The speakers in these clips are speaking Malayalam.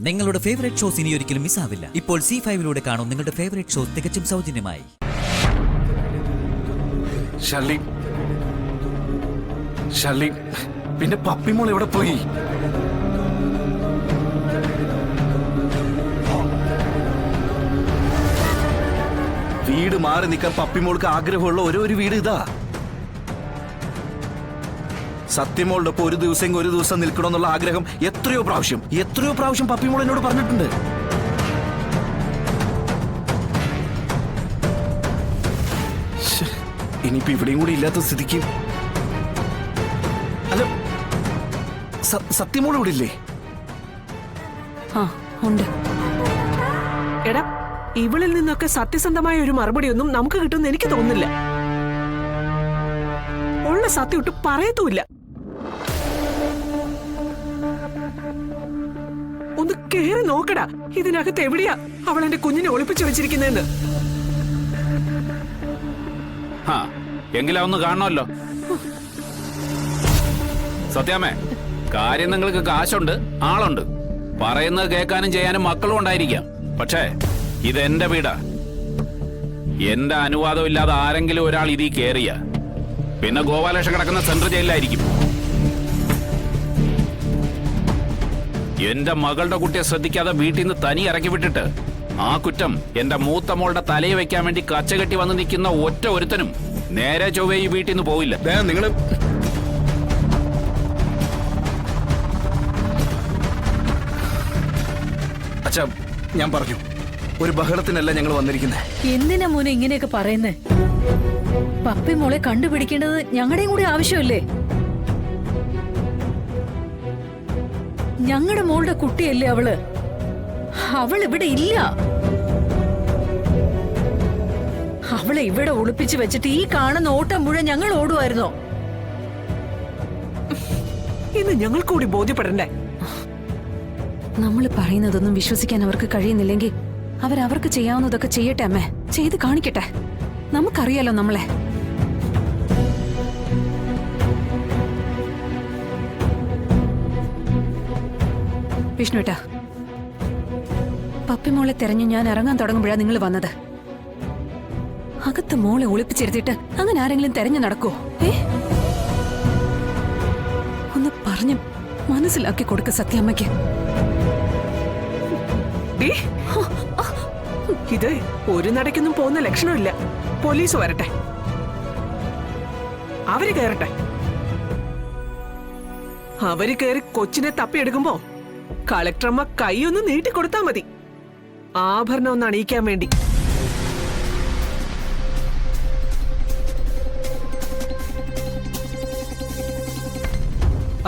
നിങ്ങളുടെ ഫേവറേറ്റ് ഷോസ് ഇനി ഒരിക്കലും മിസ്സാവില്ല. ഇപ്പോൾ C5 കാണും നിങ്ങളുടെ ഫേവറേറ്റ് ഷോസ് തികച്ചും സൗജന്യമായി. പിന്നെ പപ്പിമോൾ എവിടെ പോയി? വീട് മാറി നിൽക്കാൻ പപ്പിമോൾക്ക് ആഗ്രഹമുള്ള ഒരു വീട് ഇതാ. സത്യമോളുടെ ഒപ്പം ഒരു ദിവസം നിൽക്കണമെന്നുള്ള ആഗ്രഹം എത്രയോ പ്രാവശ്യം പപ്പിമോൾ എന്നോട് പറഞ്ഞിട്ടുണ്ട്. ഇനിയിപ്പോ ഇവിടെയും കൂടി ഇല്ലാത്ത സ്ഥിതിക്ക് അല്ല, സത്യമോൾ ഇവിടെ ഇല്ലേ? ഉണ്ട്. എടാ, ഇവളിൽ നിന്നൊക്കെ സത്യസന്ധമായ ഒരു മറുപടി ഒന്നും നമുക്ക് കിട്ടുമെന്ന് എനിക്ക് തോന്നുന്നില്ല. ഉള്ള സത്യം ഇട്ട് പറയത്തുമില്ല. ഒന്ന് കേറി നോക്കടാ, ഇതിനകത്ത് എവിടെയാ അവൾ എന്റെ കുഞ്ഞിനെ ഒളിപ്പിച്ചു വെച്ചിരിക്കുന്നതെന്ന്. എങ്കിലും ഒന്ന് കാണണമല്ലോ. സത്യാമേ, കാര്യം നിങ്ങൾക്ക് കാശുണ്ട്, ആളുണ്ട്, പറയുന്നത് കേൾക്കാനും ചെയ്യാനും മക്കളും ഉണ്ടായിരിക്കാം. പക്ഷേ ഇതെന്റെ വീടാ. എന്റെ അനുവാദം ഇല്ലാതെ ആരെങ്കിലും ഒരാൾ ഇതിൽ കേറിയ പിന്നെ ഗോപാലകൃഷ്ണൻ കിടക്കുന്ന സെൻട്രൽ ജയിലിലായിരിക്കും. എന്റെ മകളുടെ കുട്ടിയെ ശ്രദ്ധിക്കാതെ വീട്ടിൽ നിന്ന് തനി ഇറക്കി വിട്ടിട്ട് ആ കുറ്റം എന്റെ മൂത്ത മോളുടെ തലയിൽ വെക്കാൻ വേണ്ടി കച്ചകെട്ടി വന്ന് നിൽക്കുന്ന ഒറ്റ ഒരുത്തനും നേരെ ചൊവ്വേ ഈ വീട്ടിൽ നിന്ന് പോയില്ല. നിങ്ങള് അച്ഛാ, ഞാൻ പറഞ്ഞു, ഒരു ബഹളത്തിനല്ല ഞങ്ങൾ വന്നിരിക്കുന്നത്. എന്തിനാ മോനെ ഇങ്ങനെയൊക്കെ പറയുന്നേ? പപ്പി മോളെ കണ്ടുപിടിക്കേണ്ടത് ഞങ്ങളുടെയും കൂടി ആവശ്യമല്ലേ? ഞങ്ങളുടെ മോളുടെ കുട്ടിയല്ലേ അവള്. അവൾ ഇവിടെ ഇല്ല. അവളെ ഇവിടെ ഒളിപ്പിച്ചു വെച്ചിട്ട് ഈ കാണുന്ന ഓട്ടം മുഴുവൻ ഞങ്ങൾ ഓടുമായിരുന്നോ? ഇത് ഞങ്ങൾക്ക് കൂടി ബോധ്യപ്പെടണ്ടേ? നമ്മൾ പറയുന്നതൊന്നും വിശ്വസിക്കാൻ അവർക്ക് കഴിയുന്നില്ലെങ്കിൽ അവർക്ക് ചെയ്യാവുന്നതൊക്കെ ചെയ്യട്ടെ അമ്മേ. ചെയ്ത് കാണിക്കട്ടെ. നമുക്കറിയാലോ നമ്മളെ. വിഷ്ണുട്ടാ, പപ്പിമോളെ തെരഞ്ഞു ഞാൻ ഇറങ്ങാൻ തുടങ്ങുമ്പോഴാണ് നിങ്ങൾ വന്നത്. അകത്ത് മോളെ ഒളിപ്പിച്ചിരുത്തിയിട്ട് അങ്ങനെ ആരെങ്കിലും തെരഞ്ഞു നടക്കോ? ഒന്ന് പറഞ്ഞു മനസ്സിലാക്കി കൊടുക്ക സത്യമ്മയ്ക്ക്. ഇത് ഒരു നടക്കൊന്നും പോകുന്ന ലക്ഷണമില്ല. പോലീസ് വരട്ടെ, അവര് കയറട്ടെ. അവര് കയറി കൊച്ചിനെ തപ്പിയെടുക്കുമ്പോ കളക്ടറമ്മ കൈയൊന്ന് നീട്ടിക്കൊടുത്താ മതി, ആഭരണം ഒന്ന് അണിയിക്കാൻ വേണ്ടി.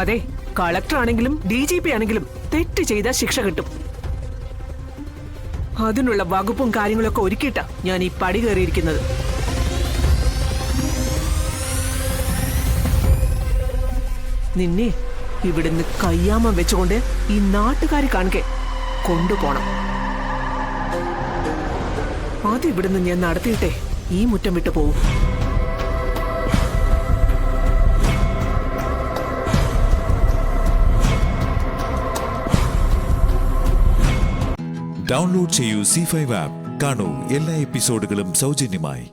അതെ, കളക്ടർ ആണെങ്കിലും DGP ആണെങ്കിലും തെറ്റ് ചെയ്താൽ ശിക്ഷ കിട്ടും. അതിനുള്ള വകുപ്പും കാര്യങ്ങളൊക്കെ ഒരുക്കിയിട്ടാ ഞാൻ ഈ പടി കയറിയിരിക്കുന്നത്. നിന്നെ ഇവിടുന്ന് കയ്യാമം വെച്ചുകൊണ്ട് ഈ നാട്ടുകാർ കാണുകെ കൊണ്ടുപോണം. അതിവിടുന്ന് ഞാൻ നടത്തിയിട്ടേ ഈ മുറ്റം വിട്ടു പോവും. ഡൗൺലോഡ് ചെയ്യൂ C5 ആപ്പ്. കാണൂ എല്ലാ എപ്പിസോഡുകളും സൗജന്യമായി.